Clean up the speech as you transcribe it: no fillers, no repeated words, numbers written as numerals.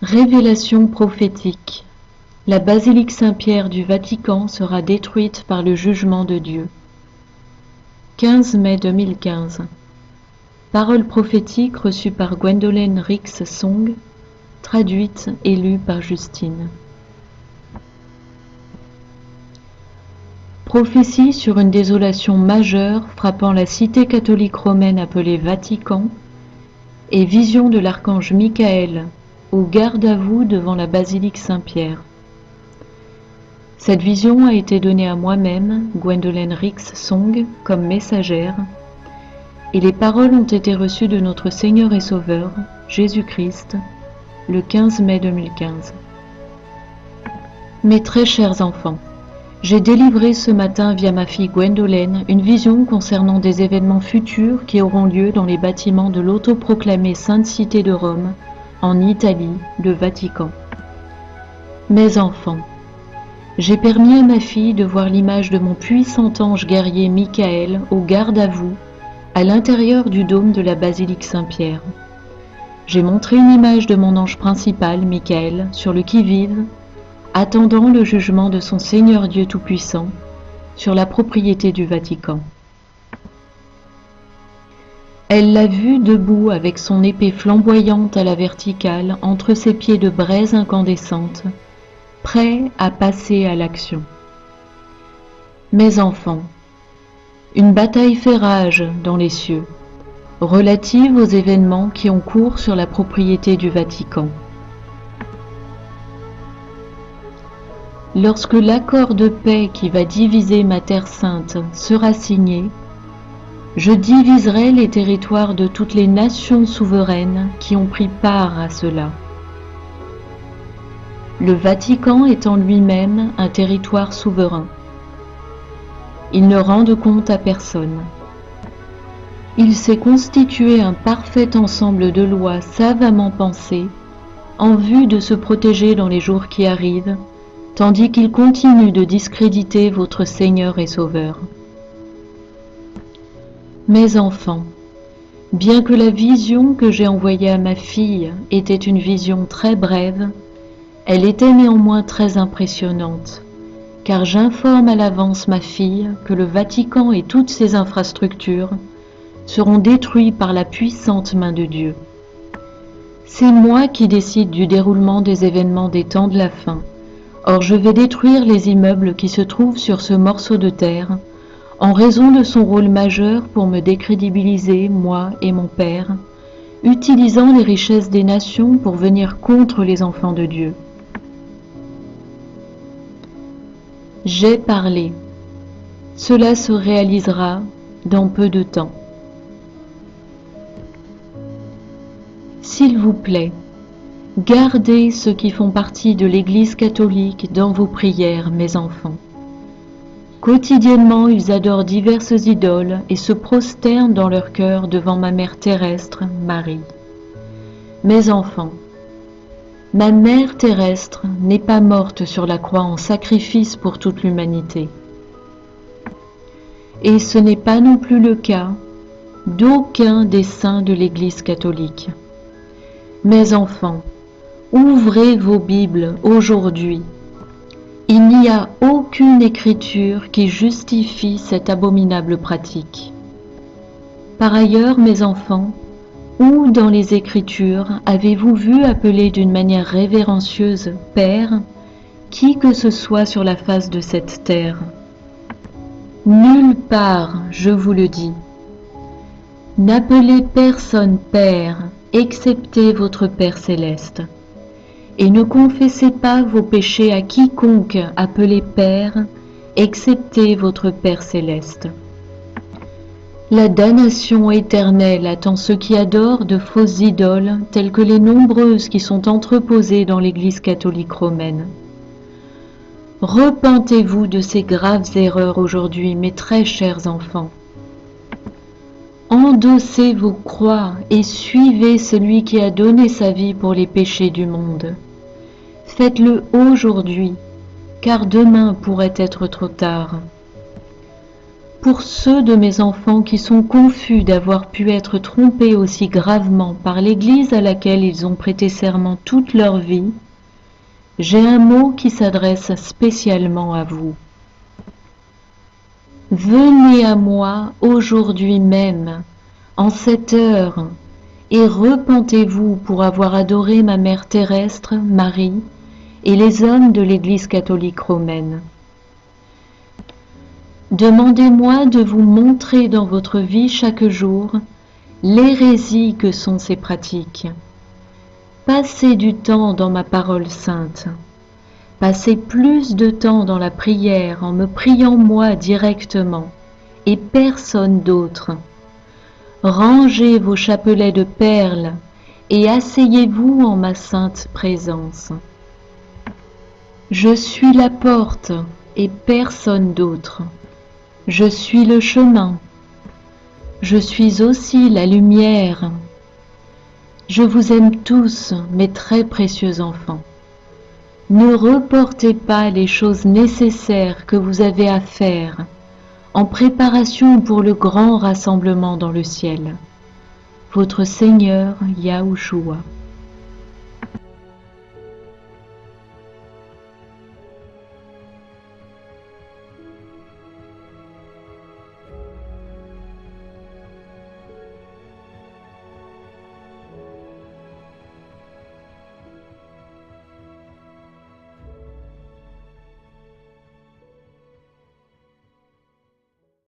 Révélation prophétique. La basilique Saint-Pierre du Vatican sera détruite par le jugement de Dieu. 15 mai 2015. Parole prophétique reçue par Gwendolyn Rix-Song, traduite et lue par Justine. Prophétie sur une désolation majeure frappant la cité catholique romaine appelée Vatican et vision de l'archange Michael au garde à vous devant la basilique Saint-Pierre. Cette vision a été donnée à moi-même, Gwendolyn Rix-Song, comme messagère, et les paroles ont été reçues de notre Seigneur et Sauveur, Jésus-Christ, le 15 mai 2015. Mes très chers enfants, j'ai délivré ce matin via ma fille Gwendolyn une vision concernant des événements futurs qui auront lieu dans les bâtiments de l'autoproclamée Sainte Cité de Rome, en Italie, le Vatican. Mes enfants, j'ai permis à ma fille de voir l'image de mon puissant ange guerrier Michael au garde à vous, à l'intérieur du dôme de la basilique Saint-Pierre. J'ai montré une image de mon ange principal, Michael, sur le qui-vive, attendant le jugement de son Seigneur Dieu Tout-Puissant sur la propriété du Vatican. Elle l'a vu debout avec son épée flamboyante à la verticale entre ses pieds de braise incandescente, prêt à passer à l'action. Mes enfants, une bataille fait rage dans les cieux, relative aux événements qui ont cours sur la propriété du Vatican. Lorsque l'accord de paix qui va diviser ma terre sainte sera signé, je diviserai les territoires de toutes les nations souveraines qui ont pris part à cela. Le Vatican est en lui-même un territoire souverain. Il ne rend de compte à personne. Il s'est constitué un parfait ensemble de lois savamment pensées en vue de se protéger dans les jours qui arrivent, tandis qu'il continue de discréditer votre Seigneur et Sauveur. Mes enfants, bien que la vision que j'ai envoyée à ma fille était une vision très brève, elle était néanmoins très impressionnante, car j'informe à l'avance ma fille que le Vatican et toutes ses infrastructures seront détruits par la puissante main de Dieu. C'est moi qui décide du déroulement des événements des temps de la fin. Or je vais détruire les immeubles qui se trouvent sur ce morceau de terre, en raison de son rôle majeur pour me décrédibiliser, moi et mon Père, utilisant les richesses des nations pour venir contre les enfants de Dieu. J'ai parlé. Cela se réalisera dans peu de temps. S'il vous plaît, gardez ceux qui font partie de l'Église catholique dans vos prières, mes enfants. Quotidiennement, ils adorent diverses idoles et se prosternent dans leur cœur devant ma mère terrestre, Marie. Mes enfants, ma mère terrestre n'est pas morte sur la croix en sacrifice pour toute l'humanité. Et ce n'est pas non plus le cas d'aucun des saints de l'Église catholique. Mes enfants, ouvrez vos Bibles aujourd'hui. Il n'y a aucune écriture qui justifie cette abominable pratique. Par ailleurs, mes enfants, où dans les Écritures avez-vous vu appeler d'une manière révérencieuse Père qui que ce soit sur la face de cette terre? Nulle part, je vous le dis. N'appelez personne Père, excepté votre Père céleste. Et ne confessez pas vos péchés à quiconque appelé Père, excepté votre Père céleste. La damnation éternelle attend ceux qui adorent de fausses idoles, telles que les nombreuses qui sont entreposées dans l'Église catholique romaine. Repentez-vous de ces graves erreurs aujourd'hui, mes très chers enfants. Endossez vos croix et suivez celui qui a donné sa vie pour les péchés du monde. Faites-le aujourd'hui, car demain pourrait être trop tard. pour ceux de mes enfants qui sont confus d'avoir pu être trompés aussi gravement par l'Église à laquelle ils ont prêté serment toute leur vie, j'ai un mot qui s'adresse spécialement à vous. Venez à moi aujourd'hui même, en cette heure, et repentez-vous pour avoir adoré ma mère terrestre, Marie, et les hommes de l'Église catholique romaine. Demandez-moi de vous montrer dans votre vie chaque jour l'hérésie que sont ces pratiques. Passez du temps dans ma parole sainte. Passez plus de temps dans la prière en me priant moi directement et personne d'autre. Rangez vos chapelets de perles et asseyez-vous en ma sainte présence. Je suis la porte et personne d'autre. Je suis le chemin. Je suis aussi la lumière. Je vous aime tous, mes très précieux enfants. Ne reportez pas les choses nécessaires que vous avez à faire en préparation pour le grand rassemblement dans le ciel. Votre Seigneur Yahushua.